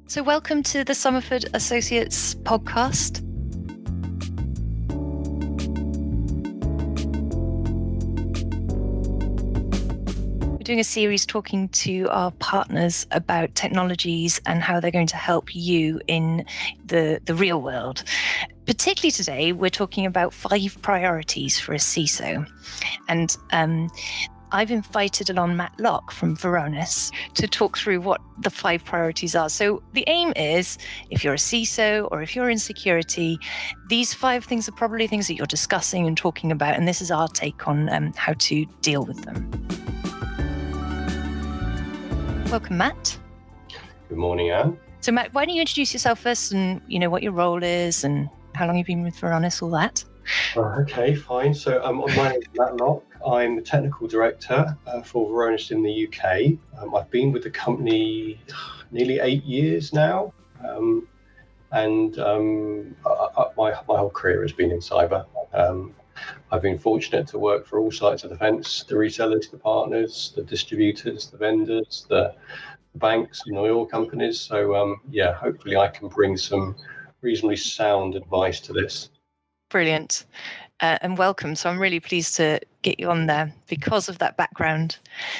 So welcome to the Somerford Associates podcast. We're doing a series talking to our partners about technologies and how they're going to help you in the real world. Particularly today, we're talking about 5 priorities for a CISO. And I've invited along Matt Locke from Varonis to talk through what the 5 priorities are. So the aim is, if you're a CISO or if you're in security, these 5 things are probably things that you're discussing and talking about, and this is our take on how to deal with them. Welcome, Matt. Good morning, Anne. So Matt, why don't you introduce yourself first and what your role is and how long you've been with Varonis, all that? Okay, fine. So my name is Matt Locke. I'm the technical director for Varonis in the UK. I've been with the company nearly 8 years now, and my whole career has been in cyber. I've been fortunate to work for all sides of the fence: the resellers, the partners, the distributors, the vendors, the banks and oil companies. So hopefully I can bring some reasonably sound advice to this. Brilliant. And welcome. So I'm really pleased to get you on there because of that background.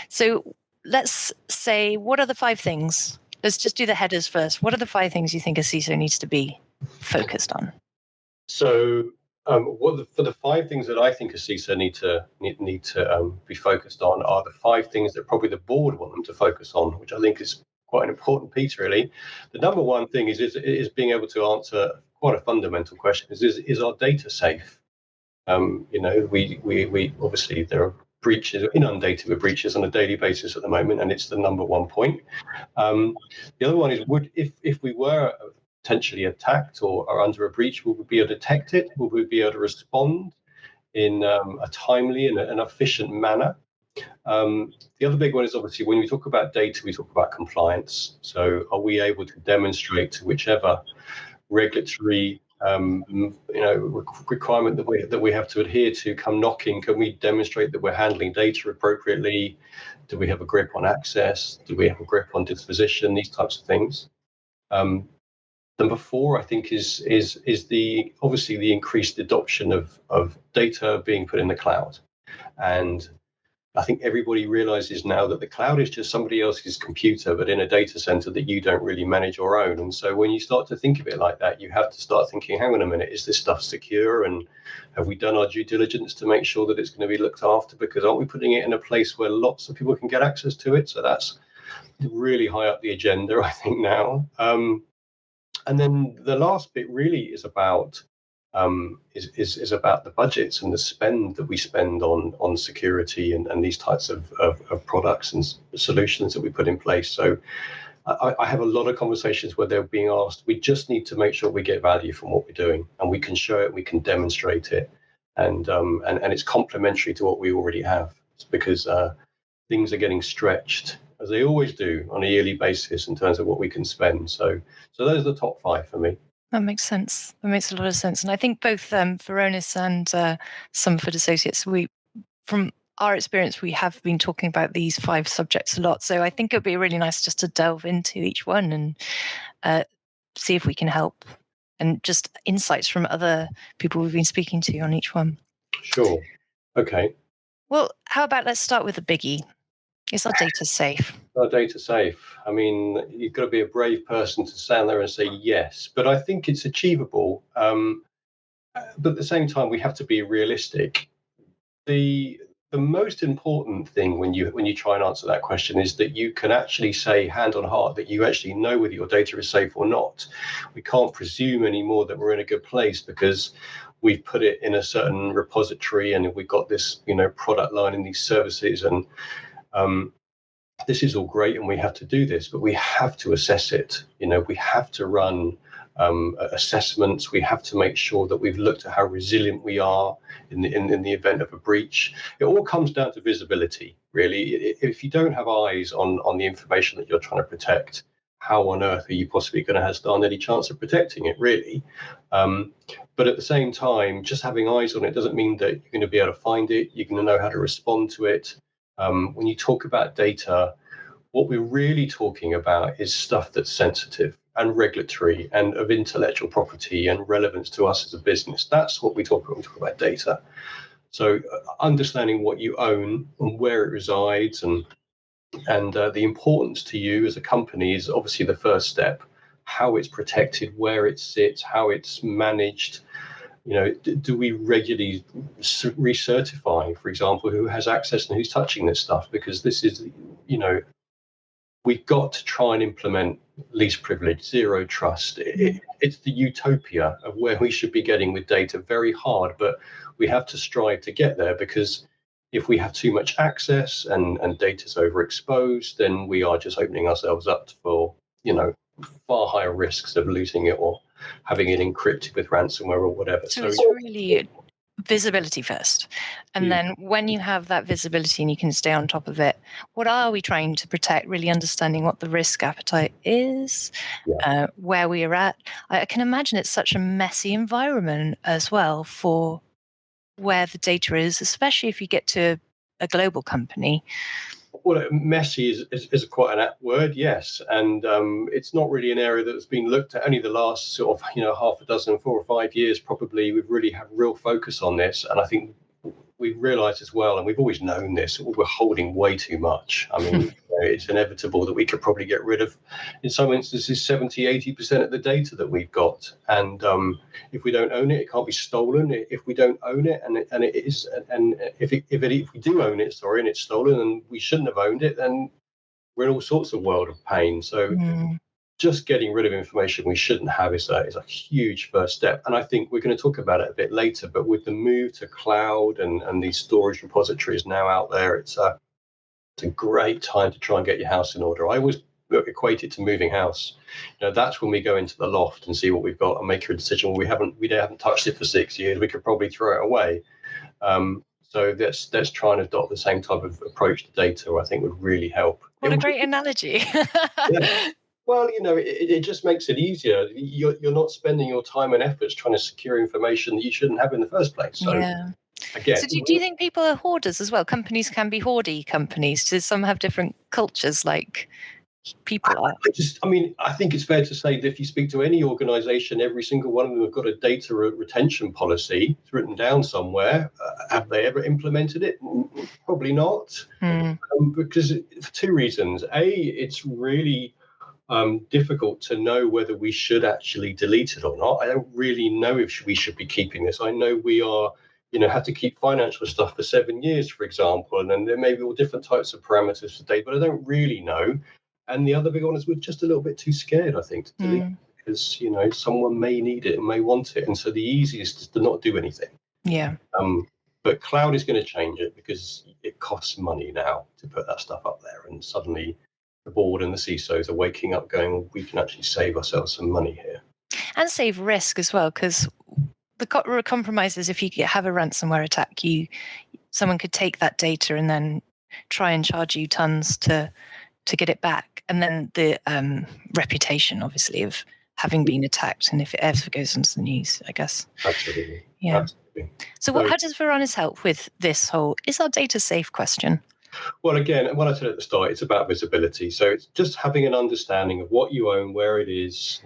So let's say, what are the 5 things? Let's just do the headers first. What are the 5 things you think a CISO needs to be focused on? So for the 5 things that I think a CISO need to be focused on are the 5 things that probably the board want them to focus on, which I think is quite an important piece, really. The number one thing is being able to answer quite a fundamental question: is our data safe? We obviously, there are breaches, inundated with breaches on a daily basis at the moment, and it's the number one point. The other one is, if we were potentially attacked or under a breach, will we be able to detect it? Will we be able to respond in a timely and an efficient manner? The other big one is, obviously, when we talk about data, we talk about compliance. So are we able to demonstrate to whichever regulatory requirement that we have to adhere to come knocking? Can we demonstrate that we're handling data appropriately? Do we have a grip on access? Do we have a grip on disposition? These types of things. Number 4, I think, is the obviously the increased adoption of data being put in the cloud. And I think everybody realizes now that the cloud is just somebody else's computer, but in a data center that you don't really manage your own. And so when you start to think of it like that, you have to start thinking, hang on a minute, is this stuff secure? And have we done our due diligence to make sure that it's going to be looked after? Because aren't we putting it in a place where lots of people can get access to it? So that's really high up the agenda, I think, now. And then the last bit really is about is about the budgets and the spend that we spend on security and these types of products and solutions that we put in place. So I have a lot of conversations where they're being asked, we just need to make sure we get value from what we're doing, and we can show it, we can demonstrate it, and it's complementary to what we already have. It's because things are getting stretched, as they always do, on a yearly basis in terms of what we can spend. So those are the top 5 for me. That makes sense. That makes a lot of sense. And I think both Varonis and Somerford Associates, from our experience, we have been talking about these 5 subjects a lot. So I think it would be really nice just to delve into each one and see if we can help, and just insights from other people we've been speaking to on each one. Sure. Okay. Well, how about let's start with the biggie. Is our data safe? Our data safe? I mean, you've got to be a brave person to stand there and say yes, but I think it's achievable. But at the same time, we have to be realistic. The most important thing when you try and answer that question is that you can actually say, hand on heart, that you actually know whether your data is safe or not. We can't presume anymore that we're in a good place because we've put it in a certain repository and we've got this product line and these services, and this is all great and we have to do this, but we have to assess it. We have to run assessments. We have to make sure that we've looked at how resilient we are in the event of a breach. It all comes down to visibility, really. If you don't have eyes on the information that you're trying to protect, how on earth are you possibly going to stand any chance of protecting it, really? But at the same time, just having eyes on it doesn't mean that you're going to be able to find it. You're going to know how to respond to it. When you talk about data, what we're really talking about is stuff that's sensitive. and regulatory and of intellectual property and relevance to us as a business. That's what we talk about when we talk about data. So understanding what you own and where it resides and the importance to you as a company is obviously the first step. How it's protected, where it sits, how it's managed. Do we regularly recertify, for example, who has access and who's touching this stuff? Because this is, we've got to try and implement least privilege, zero trust. It's the utopia of where we should be getting with data. Very hard, but we have to strive to get there, because if we have too much access and data's overexposed, then we are just opening ourselves up for, far higher risks of losing it or having it encrypted with ransomware or whatever. So it's really visibility first. And then when you have that visibility and you can stay on top of it, what are we trying to protect? Really understanding what the risk appetite is, where we are at. I can imagine it's such a messy environment as well for where the data is, especially if you get to a global company. Well, messy is quite an apt word, yes, and it's not really an area that's been looked at. Only the last sort of half a dozen, 4 or 5 years, probably we've really had real focus on this, and I think we've realised as well, and we've always known this, we're holding way too much. I mean, it's inevitable that we could probably get rid of, in some instances, 70-80% of the data that we've got, and if we don't own it, it can't be stolen. If we don't own it, and it is, and if we do own it, and it's stolen, and we shouldn't have owned it, then we're in all sorts of world of pain. So just getting rid of information we shouldn't have is a huge first step. And I think we're going to talk about it a bit later, but with the move to cloud and these storage repositories now out there, it's a great time to try and get your house in order. I always equate it to moving house. That's when we go into the loft and see what we've got and make a decision. Well, we haven't touched it for 6 years. We could probably throw it away. So let's try and adopt the same type of approach to data. I think would really help. What a great analogy. Yeah. Well, it just makes it easier. You're not spending your time and efforts trying to secure information that you shouldn't have in the first place. So, again, so do you think people are hoarders as well? Companies can be hoardy companies. Do some have different cultures like people are? I think it's fair to say that if you speak to any organisation, every single one of them have got a data retention policy. It's written down somewhere. Have they ever implemented it? Probably not. Because for 2 reasons. A, it's really difficult to know whether we should actually delete it or not. I don't really know if we should be keeping this. I know we are, have to keep financial stuff for 7 years, for example, and then there may be all different types of parameters for data, but I don't really know. And the other big one is we're just a little bit too scared, I think, to delete it, because someone may need it and may want it, and so the easiest is to not do anything. But cloud is going to change it, because it costs money now to put that stuff up there, and suddenly the board and the CISOs are waking up going, well, we can actually save ourselves some money here. And save risk as well, because the compromise is if you have a ransomware attack, someone could take that data and then try and charge you tons to get it back. And then the reputation, obviously, of having been attacked, and if it ever goes into the news, I guess. Absolutely. Yeah. Absolutely. So how does Varonis help with this whole, is our data safe question? Well, again, what I said at the start, it's about visibility. So it's just having an understanding of what you own, where it is,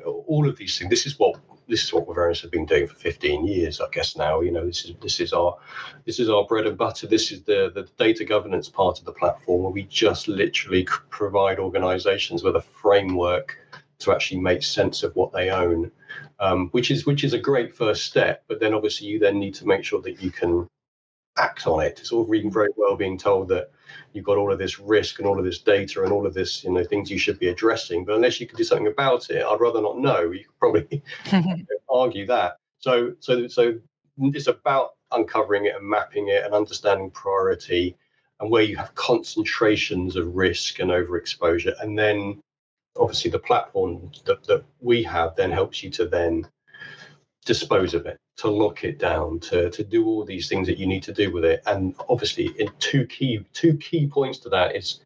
all of these things. This is what Varonis have been doing for 15 years, I guess now. This is our bread and butter. This is the data governance part of the platform, where we just literally provide organizations with a framework to actually make sense of what they own, which is a great first step. But then obviously you then need to make sure that you can act on it. It's all reading very well being told that you've got all of this risk and all of this data and all of this, things you should be addressing. But unless you can do something about it, I'd rather not know. You could probably argue that. So it's about uncovering it and mapping it and understanding priority and where you have concentrations of risk and overexposure. And then obviously the platform that we have then helps you to then dispose of it, to lock it down, to do all these things that you need to do with it. And obviously, in two key points to that is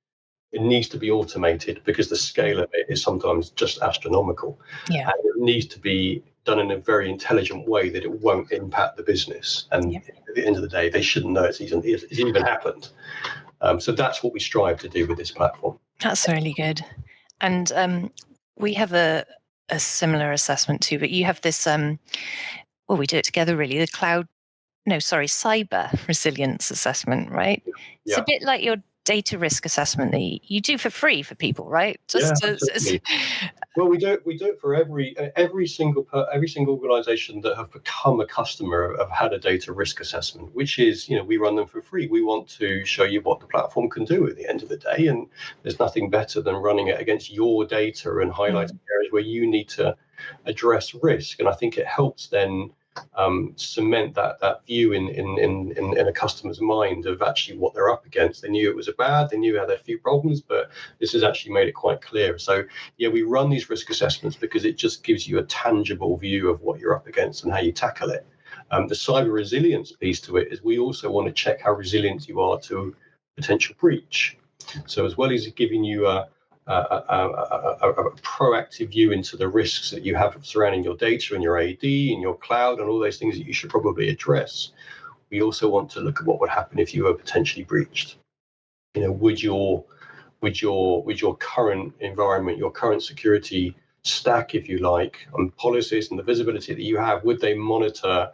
it needs to be automated, because the scale of it is sometimes just astronomical. Yeah. And it needs to be done in a very intelligent way that it won't impact the business. And at the end of the day, they shouldn't know it's even happened. So that's what we strive to do with this platform. That's really good. And We have a similar assessment too, but you have this, well, we do it together really, cyber resilience assessment, right? It's a Yeah, bit like your data risk assessment that you do for free for people, right? yeah, Just absolutely. Well, we do it for every single organisation that have become a customer have had a data risk assessment, which is, we run them for free. We want to show you what the platform can do at the end of the day, and there's nothing better than running it against your data and highlighting areas where you need to address risk. And I think it helps then cement that view in a customer's mind of actually what they're up against. They knew it was they knew had a few problems, but this has actually made it quite clear. So yeah, we run these risk assessments because it just gives you a tangible view of what you're up against and how you tackle it. The cyber resilience piece to it is we also want to check how resilient you are to potential breach. So as well as giving you a proactive view into the risks that you have surrounding your data and your AD and your cloud and all those things that you should probably address, we also want to look at what would happen if you were potentially breached. Would your current environment, your current security stack, if you like, and policies and the visibility that you have, would they monitor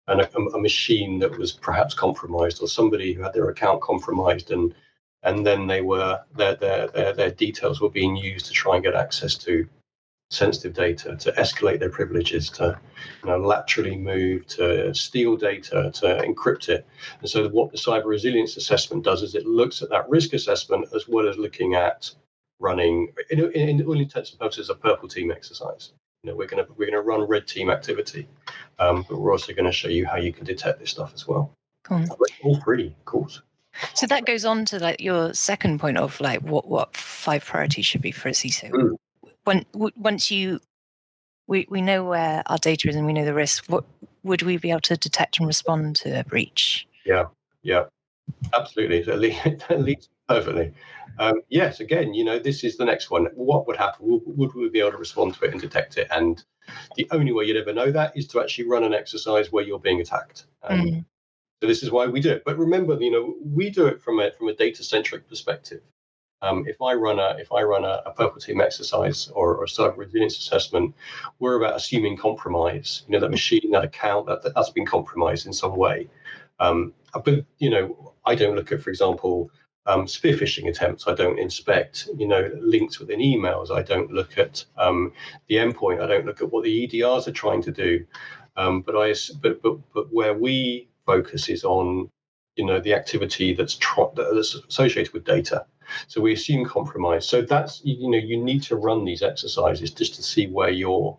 a machine that was perhaps compromised, or somebody who had their account compromised, and then their details were being used to try and get access to sensitive data, to escalate their privileges, to laterally move, to steal data, to encrypt it. And so what the cyber resilience assessment does is it looks at that risk assessment as well as looking at running, in all intents and purposes, a purple team exercise. We're going to run red team activity, but we're also going to show you how you can detect this stuff as well. Cool. All free, of course. So that goes on to like your second point of like what 5 priorities should be for a CISO. Once we know where our data is and we know the risk, what would we be able to detect and respond to a breach? Yeah, absolutely. That leads perfectly. Yes, again, this is the next one. What would happen? Would we be able to respond to it and detect it? And the only way you'd ever know that is to actually run an exercise where you're being attacked. So this is why we do it. But remember, we do it from a data centric perspective. If I run a purple team exercise or a cyber resilience assessment, we're about assuming compromise. That machine, that account, that's been compromised in some way. But I don't look at, for example, spear phishing attempts. I don't inspect, links within emails. I don't look at the endpoint. I don't look at what the EDRs are trying to do. But where we focus is on, the activity that's associated with data. So we assume compromise. So that's, you need to run these exercises just to see where your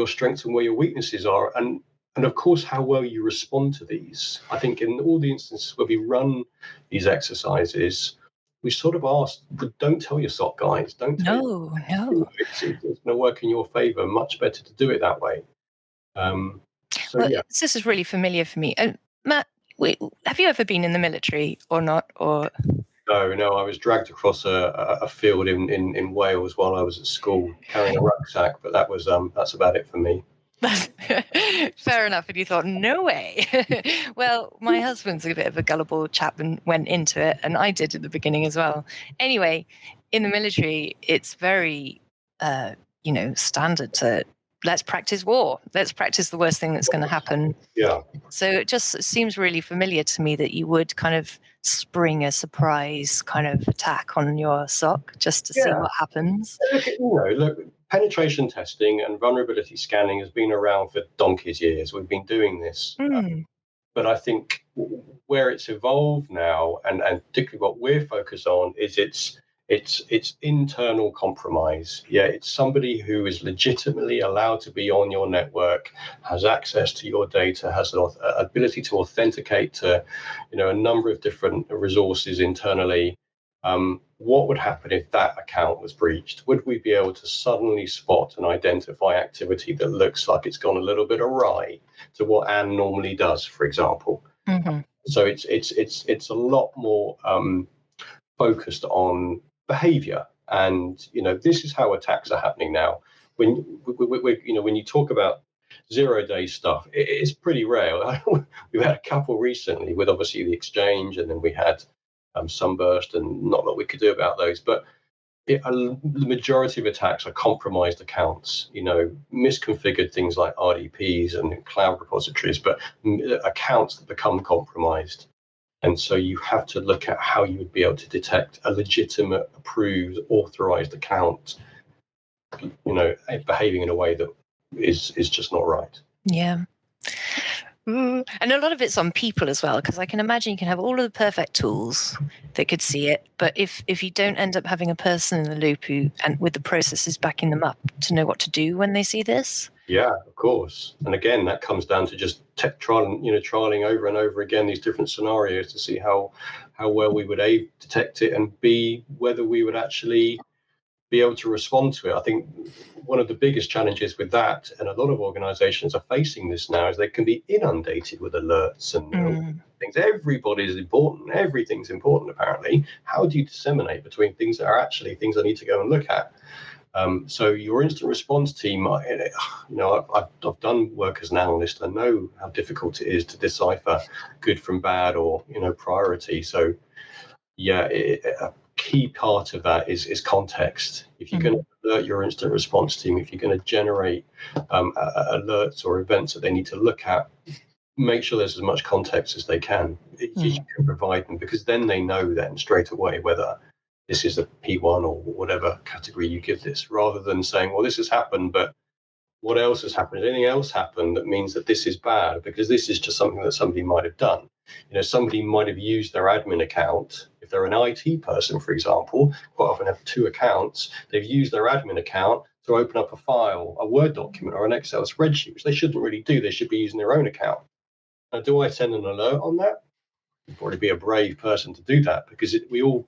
strengths and where your weaknesses are, and of course how well you respond to these. I think in all the instances where we run these exercises, we sort of ask, but don't tell your SOC guys, don't tell No. it's going to work in your favor. Much better to do it that way. This is really familiar for me. Matt, have you ever been in the military or not? Or No, I was dragged across a field in Wales while I was at school carrying a rucksack, but that's about it for me. Fair enough. And you thought, no way. Well, my husband's a bit of a gullible chap and went into it, and I did at the beginning as well. Anyway, in the military, it's very, standard to let's practice war. Let's practice the worst thing that's going to happen. Yeah. So it just seems really familiar to me that you would kind of spring a surprise kind of attack on your SOC just to see what happens. Look, penetration testing and vulnerability scanning has been around for donkey's years. We've been doing this. But I think where it's evolved now, and particularly what we're focused on, is it's internal compromise. Yeah, it's somebody who is legitimately allowed to be on your network, has access to your data, has an ability to authenticate to, a number of different resources internally. What would happen if that account was breached? Would we be able to suddenly spot and identify activity that looks like it's gone a little bit awry to what Anne normally does, for example? So it's a lot more focused on behavior, and this is how attacks are happening now. When when you talk about 0-day stuff, it's pretty rare. We've had a couple recently with obviously the exchange, and then we had Sunburst, and not a lot we could do about those. But the majority of attacks are compromised accounts, misconfigured things like RDPs and cloud repositories, but accounts that become compromised. And so you have to look at how you would be able to detect a legitimate, approved, authorized account, behaving in a way that is just not right. Yeah. And a lot of it's on people as well, because I can imagine you can have all of the perfect tools that could see it, but if you don't end up having a person in the loop who, and with the processes backing them up to know what to do when they see this. Yeah, of course. And again, that comes down to just trialing over and over again these different scenarios to see how well we would A, detect it, and B, whether we would actually be able to respond to it. I think one of the biggest challenges with that, and a lot of organizations are facing this now, is they can be inundated with alerts and things. Everybody's important. Everything's important, apparently. How do you disseminate between things that are actually things I need to go and look at? So your incident response team, I've done work as an analyst. I know how difficult it is to decipher good from bad or priority. So yeah, a key part of that is context. If you're going to alert your incident response team, if you're going to generate alerts or events that they need to look at, make sure there's as much context as they can. You can provide them, because then they know then straight away whether this is a P1 or whatever category you give this, rather than saying, well, this has happened, but what else has happened? Has anything else happened that means that this is bad? Because this is just something that somebody might have done. Somebody might have used their admin account. If they're an IT person, for example, quite often have 2 accounts. They've used their admin account to open up a file, a Word document or an Excel spreadsheet, which they shouldn't really do. They should be using their own account. Now, do I send an alert on that? You'd probably be a brave person to do that, because we all,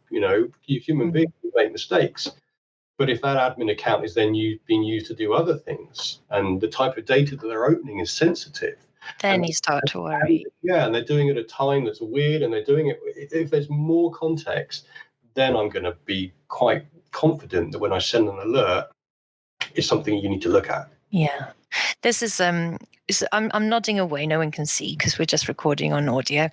human beings make mistakes. But if that admin account is then being used to do other things, and the type of data that they're opening is sensitive, then you start to worry. Yeah, and they're doing it at a time that's weird, and they're doing it. If there's more context, then I'm going to be quite confident that when I send an alert, it's something you need to look at. Yeah. This is I'm nodding away, no one can see because we're just recording on audio.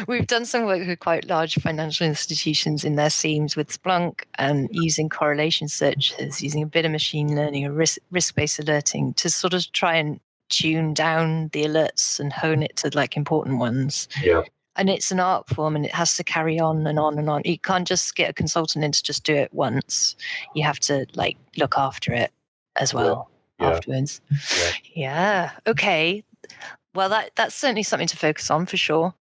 We've done some work with quite large financial institutions in their SIEMs with Splunk and using correlation searches, using a bit of machine learning or risk-based alerting to sort of try and tune down the alerts and hone it to like important ones. Yeah. And it's an art form, and it has to carry on and on and on. You can't just get a consultant in to just do it once. You have to like look after it as well. Afterwards. Yeah. Okay. Well, that's certainly something to focus on for sure.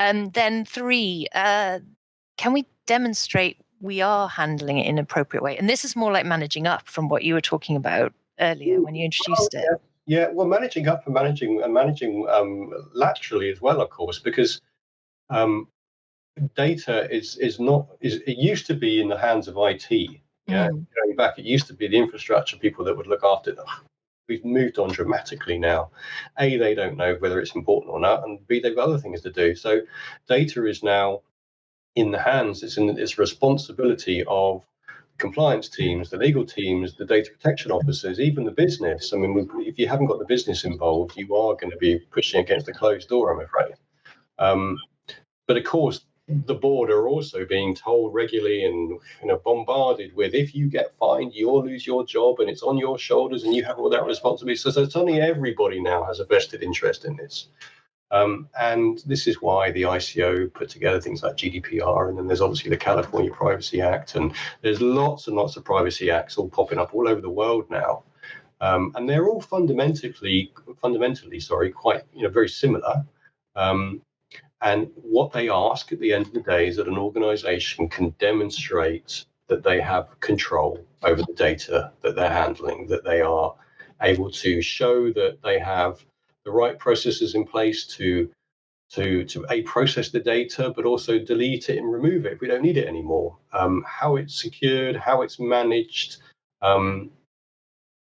And then 3, can we demonstrate we are handling it in an appropriate way? And this is more like managing up from what you were talking about earlier when you introduced it. Yeah. Well, managing up and managing laterally as well, of course, because data it used to be in the hands of IT. Yeah, going back, it used to be the infrastructure people that would look after it. We've moved on dramatically now. A, they don't know whether it's important or not, and B, they've got other things to do. So data is now in the hands, it's responsibility of compliance teams, the legal teams, the data protection officers, even the business. I mean, if you haven't got the business involved, you are going to be pushing against a closed door, I'm afraid. But of course, the board are also being told regularly and bombarded with, if you get fined, you'll lose your job and it's on your shoulders and you have all that responsibility. So suddenly everybody now has a vested interest in this. And this is why the ICO put together things like GDPR, and then there's obviously the California Privacy Act, and there's lots and lots of privacy acts all popping up all over the world now. And they're all fundamentally, quite very similar. And what they ask at the end of the day is that an organization can demonstrate that they have control over the data that they're handling, that they are able to show that they have the right processes in place to process the data, but also delete it and remove it if we don't need it anymore. How it's secured, how it's managed.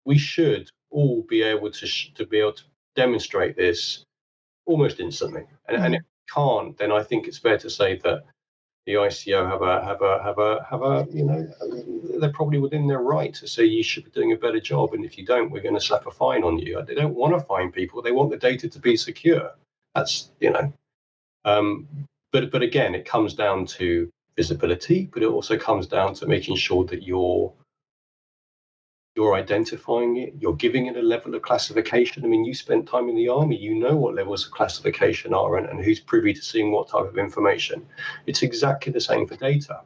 We should all be able to demonstrate this almost instantly, and if we can't, then I think it's fair to say that the ICO they're probably within their right to say you should be doing a better job, and if you don't, we're going to slap a fine on you. They don't want to fine people; they want the data to be secure. That's but again, it comes down to visibility, but it also comes down to making sure that you're identifying it, you're giving it a level of classification. I mean, you spent time in the army, you know what levels of classification are and who's privy to seeing what type of information. It's exactly the same for data.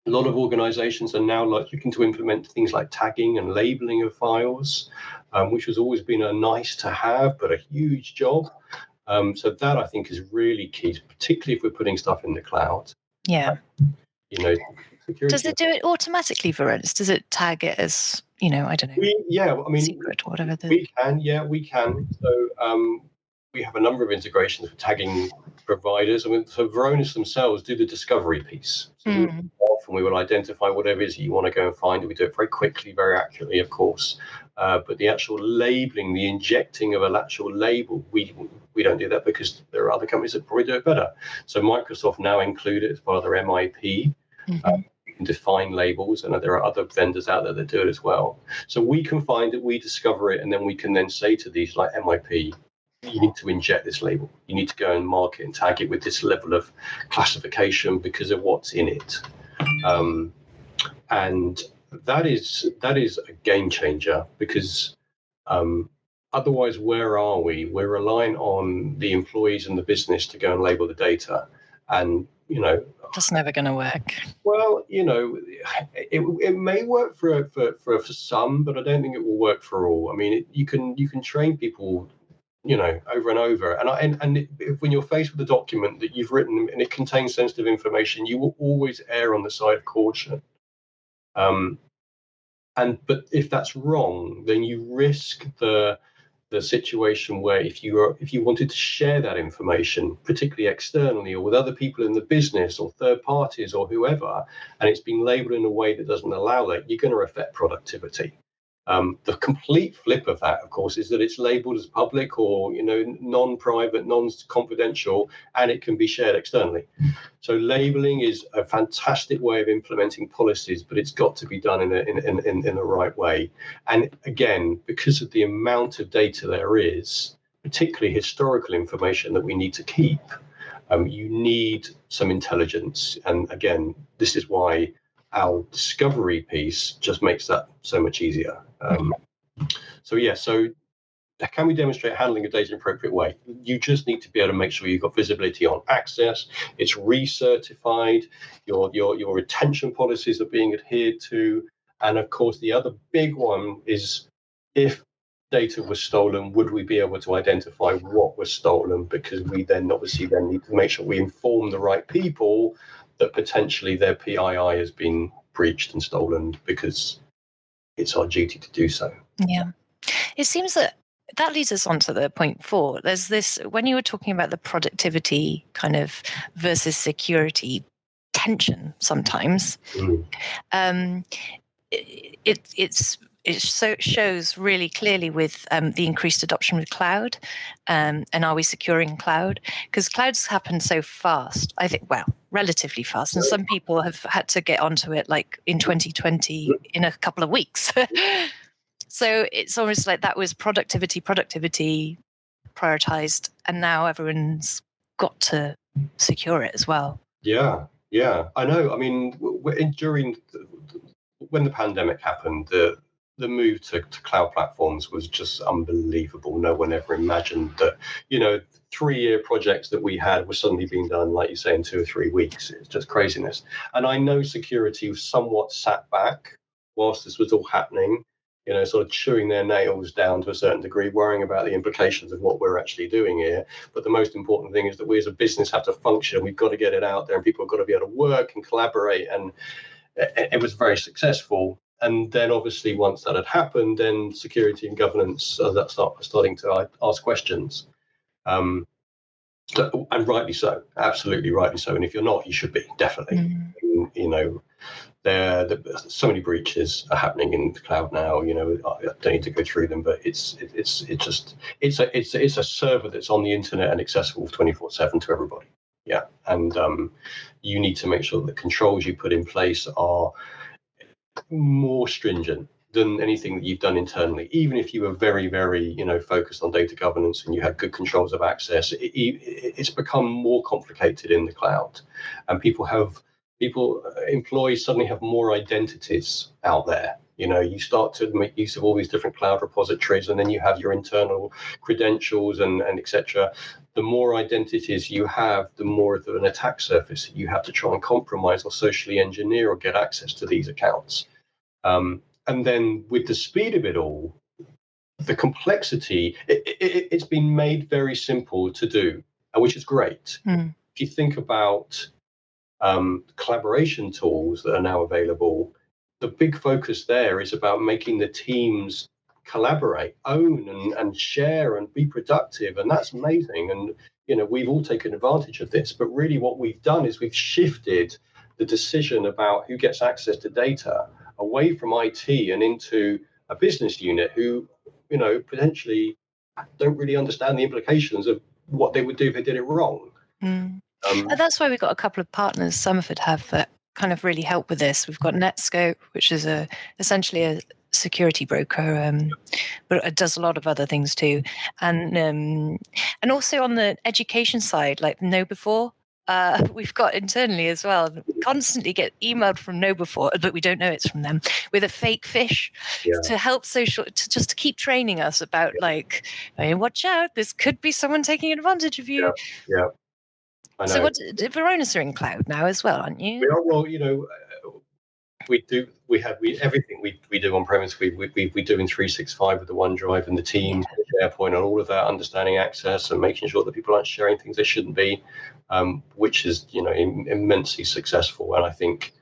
A lot of organizations are now looking to implement things like tagging and labeling of files, which has always been a nice to have, but a huge job. So that I think is really key, particularly if we're putting stuff in the cloud. Yeah. Security. Does it do it automatically, Varonis? Does it tag it as, I don't know, secret or whatever? We can. So we have a number of integrations with tagging providers. I mean, so Varonis themselves do the discovery piece. So often we will identify whatever it is you want to go and find. We do it very quickly, very accurately, of course. But the actual labeling, the injecting of an actual label, we don't do that because there are other companies that probably do it better. So Microsoft now include it as part of their MIP. You can define labels, and there are other vendors out there that do it as well. So we can find it, we discover it, and then we can then say to these like MIP, you need to inject this label. You need to go and mark it and tag it with this level of classification because of what's in it. And that is a game changer because otherwise, where are we? We're relying on the employees and the business to go and label the data, and that's never going to work. Well, it may work for some, but I don't think it will work for all. I mean, you can train people, over and over, and when you're faced with a document that you've written and it contains sensitive information, you will always err on the side of caution. But if that's wrong, then you risk the situation where if you wanted to share that information, particularly externally or with other people in the business or third parties or whoever, and it's being labeled in a way that doesn't allow that, you're going to affect productivity. The complete flip of that, of course, is that it's labeled as public or non-private, non-confidential, and it can be shared externally. So labeling is a fantastic way of implementing policies, but it's got to be done in the right way. And again, because of the amount of data there is, particularly historical information that we need to keep, you need some intelligence. And again, this is why our discovery piece just makes that so much easier. So can we demonstrate handling of data in an appropriate way? You just need to be able to make sure you've got visibility on access, it's recertified, your retention policies are being adhered to. And of course, the other big one is if data was stolen, would we be able to identify what was stolen? Because we then obviously need to make sure we inform the right people that potentially their PII has been breached and stolen, because it's our duty to do so. Yeah. It seems that leads us on to the point 4. There's this, when you were talking about the productivity kind of versus security tension sometimes, it shows really clearly with the increased adoption with cloud, and are we securing cloud? Because clouds happen so fast, I think, relatively fast, and some people have had to get onto it like in 2020 in a couple of weeks. So it's almost like that was productivity prioritized, and now everyone's got to secure it as well. Yeah, I know. I mean, when the pandemic happened, the move to cloud platforms was just unbelievable. No one ever imagined that, 3-year projects that we had were suddenly being done, like you say, in 2 or 3 weeks. It's just craziness. And I know security was somewhat sat back whilst this was all happening, sort of chewing their nails down to a certain degree, worrying about the implications of what we're actually doing here. But the most important thing is that we as a business have to function. We've got to get it out there, and people have got to be able to work and collaborate. And it was very successful. And then obviously once that had happened, then security and governance are starting to ask questions. And rightly so, absolutely rightly so. And if you're not, you should be, definitely. There so many breaches are happening in the cloud now. I don't need to go through them, but it's a server that's on the internet and accessible 24/7 to everybody. Yeah, and you need to make sure that the controls you put in place are more stringent than anything that you've done internally. Even if you were very, very, focused on data governance and you had good controls of access, it's become more complicated in the cloud, and people have employees suddenly have more identities out there. You start to make use of all these different cloud repositories, and then you have your internal credentials and etc. The more identities you have, the more of an attack surface you have to try and compromise or socially engineer or get access to these accounts. And then with the speed of it all, the complexity, it's been made very simple to do, which is great. If you think about collaboration tools that are now available, the big focus there is about making the teams collaborate, own and share and be productive. And that's amazing. And, we've all taken advantage of this. But really what we've done is we've shifted the decision about who gets access to data away from IT and into a business unit who, potentially don't really understand the implications of what they would do if they did it wrong. And that's why we've got a couple of partners Somerford have that kind of really help with this. We've got Netscope, which is essentially a security broker, but it does a lot of other things too. And also on the education side, like KnowBefore, we've got internally as well. Constantly get emailed from KnowBefore, but we don't know it's from them, with a fake fish to help just to keep training us about like, hey, watch out, this could be someone taking advantage of you. Yeah. I know. So Varonis are in cloud now as well, aren't you? We are. Well, we do. Everything we do on premise. We do in 365 with the OneDrive and the Teams, SharePoint, and all of that. Understanding access and making sure that people aren't sharing things they shouldn't be, which is immensely successful. And I think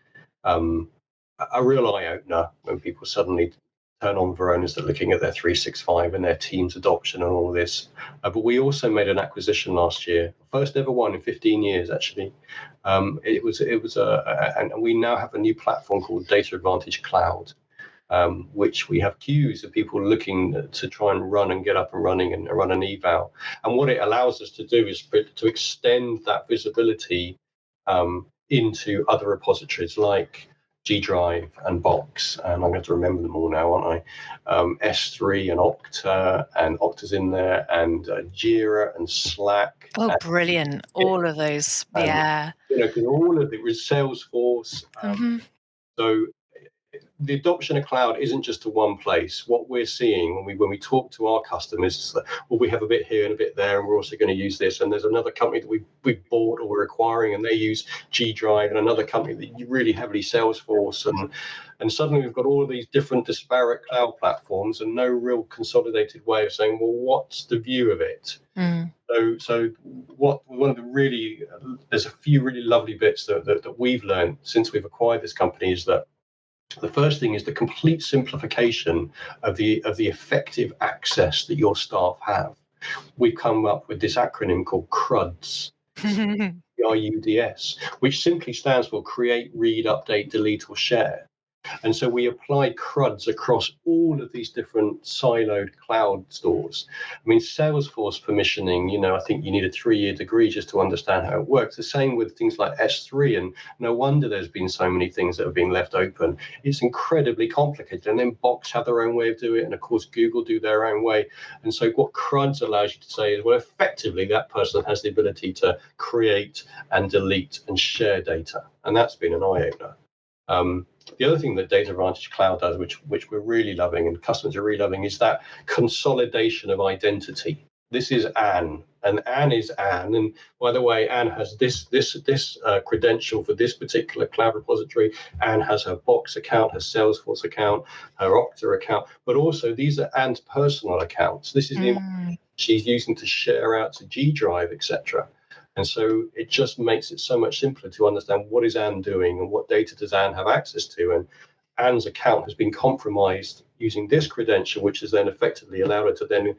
a real eye opener when people suddenly turn on Varonis, they're looking at their 365 and their Teams adoption and all of this. But we also made an acquisition last year, first ever one in 15 years, actually. And we now have a new platform called Data Advantage Cloud, which we have queues of people looking to try and run and get up and running and run an eval. And what it allows us to do is to extend that visibility into other repositories like G Drive and Box, and I'm going to remember them all now, aren't I? S3 and Okta's in there, and Jira and Slack. Oh, brilliant! All of those, yeah. Because all of it was Salesforce. So the adoption of cloud isn't just to one place. What we're seeing when we talk to our customers is that, well, we have a bit here and a bit there, and we're also going to use this. And there's another company that we bought or we're acquiring, and they use G Drive, and another company that really heavily Salesforce. And suddenly we've got all of these different disparate cloud platforms and no real consolidated way of saying, well, what's the view of it? So there's a few really lovely bits that we've learned since we've acquired this company is that the first thing is the complete simplification of the effective access that your staff have. We've come up with this acronym called CRUDS, CRUDS, which simply stands for Create, Read, Update, Delete, or Share. And so we applied CRUDs across all of these different siloed cloud stores. I mean, Salesforce permissioning, I think you need a 3-year degree just to understand how it works. The same with things like S3, and no wonder there's been so many things that have been left open. It's incredibly complicated. And then Box have their own way of doing it, and of course, Google do their own way. And so what CRUDs allows you to say is, well, effectively, that person has the ability to create and delete and share data. And that's been an eye-opener. The other thing that Data Advantage Cloud does, which we're really loving and customers are really loving, is that consolidation of identity. This is Anne, and Anne is Anne. And by the way, Anne has this credential for this particular cloud repository. Anne has her Box account, her Salesforce account, her Okta account, but also these are Anne's personal accounts. This is the information she's using to share out to G Drive, etc. And so it just makes it so much simpler to understand what is Anne doing and what data does Anne have access to. And Anne's account has been compromised using this credential, which has then effectively allowed her to then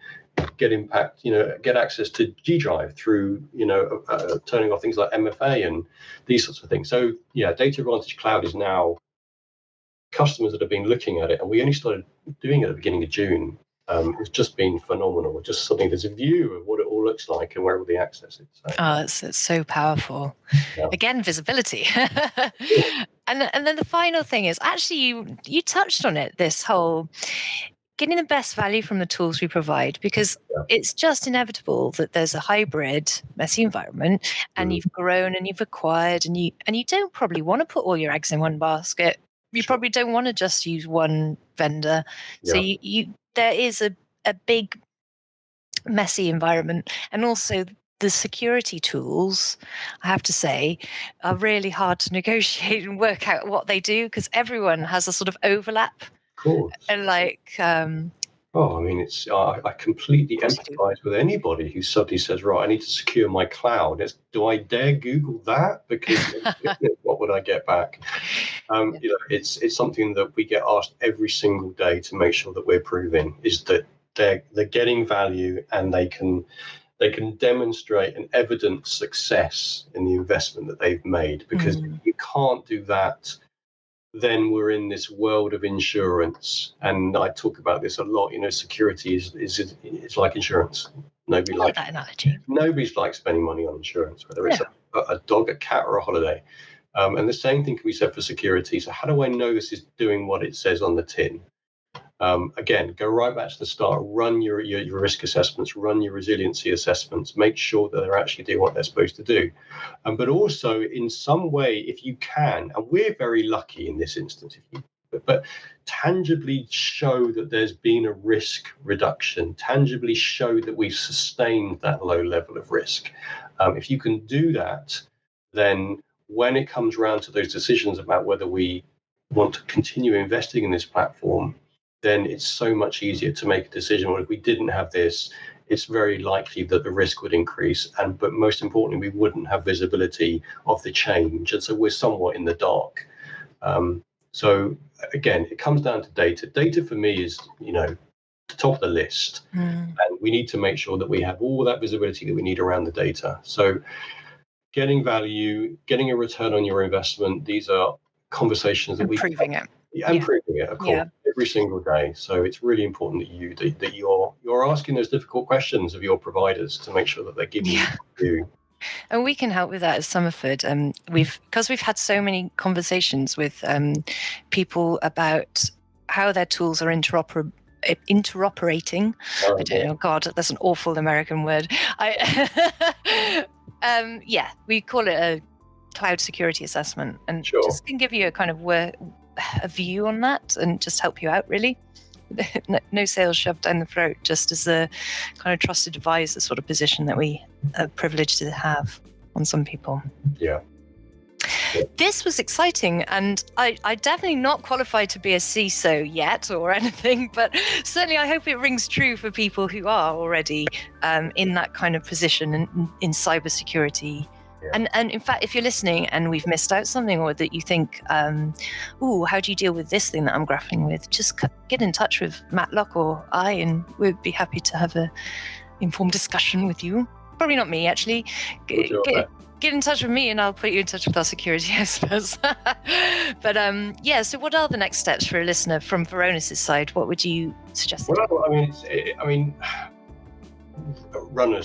get access to G Drive through, turning off things like MFA and these sorts of things. So yeah, Data Advantage Cloud is now customers that have been looking at it, and we only started doing it at the beginning of June. It's just been phenomenal. Just suddenly there's a view of what it all looks like and where all the access is. So. It's so powerful. Yeah. Again, visibility. And then the final thing is actually you touched on it. This whole getting the best value from the tools we provide, because it's just inevitable that there's a hybrid, messy environment, and you've grown and you've acquired, and you don't probably want to put all your eggs in one basket. You probably don't want to just use one vendor. So there is a big messy environment, and also the security tools, I have to say, are really hard to negotiate and work out what they do, because everyone has a sort of overlap. Of course. And like, I mean, I completely empathise with anybody who suddenly says, right, I need to secure my cloud. Do I dare Google that? Because what would I get back? You know, it's something that we get asked every single day to make sure that we're proving is that they're getting value, and they can demonstrate and evidence success in the investment that they've made. Because if you can't do that, then we're in this world of insurance, and I talk about this a lot. You know, security is like insurance. Nobody likes that analogy. Nobody's like spending money on insurance, whether it's a dog, a cat, or a holiday. And the same thing can be said for security. So how do I know this is doing what it says on the tin? Again, go right back to the start. Run your risk assessments, run your resiliency assessments, make sure that they're actually doing what they're supposed to do. But also, in some way, if you can, and we're very lucky in this instance, but tangibly show that there's been a risk reduction, tangibly show that we've sustained that low level of risk. If you can do that, then when it comes around to those decisions about whether we want to continue investing in this platform, then it's so much easier to make a decision. Well, if we didn't have this, it's very likely that the risk would increase, but most importantly, we wouldn't have visibility of the change, and so we're somewhat in the dark. So again, it comes down to data. Data for me is, you know, the top of the list, and we need to make sure that we have all that visibility that we need around the data. So getting value, getting a return on your investment, these are conversations that improving it. Improving it, of course, every single day. So it's really important that you're asking those difficult questions of your providers to make sure that they're giving you. And we can help with that as Somerford. Because we've had so many conversations with people about how their tools are interoperating. I don't know. God, that's an awful American word. We call it a cloud security assessment, and just can give you a kind of a view on that and just help you out, really. No sales shoved down the throat, just as a kind of trusted advisor sort of position that we are privileged to have on some people. This was exciting, and I definitely not qualified to be a CISO yet or anything, but certainly I hope it rings true for people who are already in that kind of position in cybersecurity. And in fact, if you're listening and we've missed out something, or that you think, how do you deal with this thing that I'm grappling with? Just get in touch with Matlock or I, and we'd be happy to have an informed discussion with you. Probably not me, actually. Get in touch with me, and I'll put you in touch with our security experts. But so what are the next steps for a listener from Varonis' side? What would you suggest? Well, I mean, run an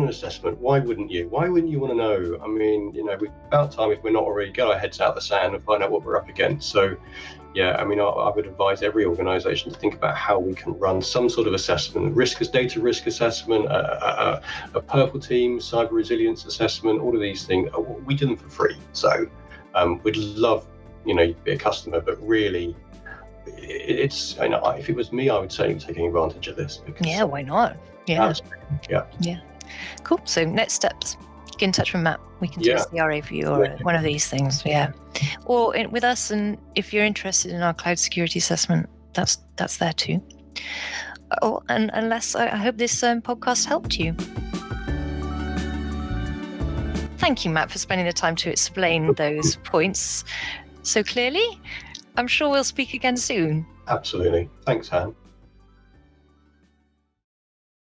assessment. Why wouldn't you want to know? I mean, you know, about time, if we're not already, get our heads out of the sand and find out what we're up against. So I mean, I would advise every organization to think about how we can run some sort of assessment, data risk assessment, a purple team, cyber resilience assessment, all of these things. We do them for free. So we'd love, you know, to be a customer, but really, it's, you know, if it was me, I would certainly be taking advantage of this. Because, why not? Yeah. Cool. So next steps, get in touch with Matt. We can do a CRA for you, or one of these things. Or with us, and if you're interested in our cloud security assessment, that's there too. And unless I hope this podcast helped you. Thank you, Matt, for spending the time to explain those points so clearly. I'm sure we'll speak again soon. Absolutely. Thanks, Han.